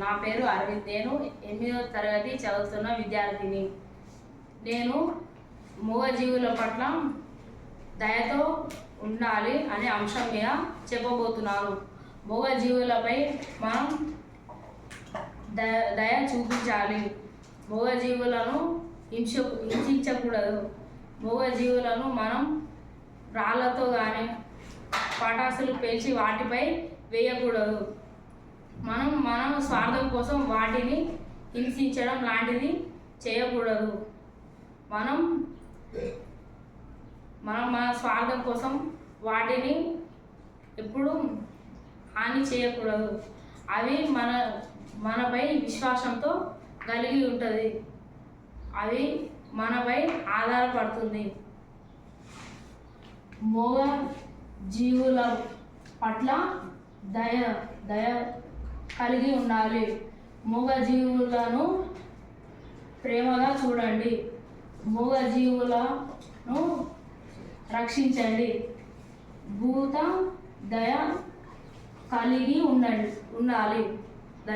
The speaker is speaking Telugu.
నా పేరు అరవింద్. నేను 8వ తరగతి చదువుతున్న విద్యార్థిని. నేను మూగజీవుల పట్ల దయతో ఉండాలి అనే అంశం మీద చెప్పబోతున్నాను. మూగజీవులపై మనం దయ చూపించాలి. మూగజీవులను హింసించకూడదు. మూగజీవులను మనం రాళ్లతో కానీ పటాసులు పేల్చి వాటిపై వేయకూడదు. మన స్వార్థం కోసం వాటిని హింసించడం లాంటిది చేయకూడదు. మనం మన స్వార్థం కోసం వాటిని ఎప్పుడు హాని చేయకూడదు. అవి మనపై విశ్వాసంతో కలిగి ఉంటుంది. అవి మనపై ఆధారపడుతుంది. మూగ జీవుల పట్ల దయ కలిగి ఉండాలి. మూగజీవులను ప్రేమగా చూడండి. మూగజీవులను రక్షించండి. భూత దయ కలిగి ఉండాలి.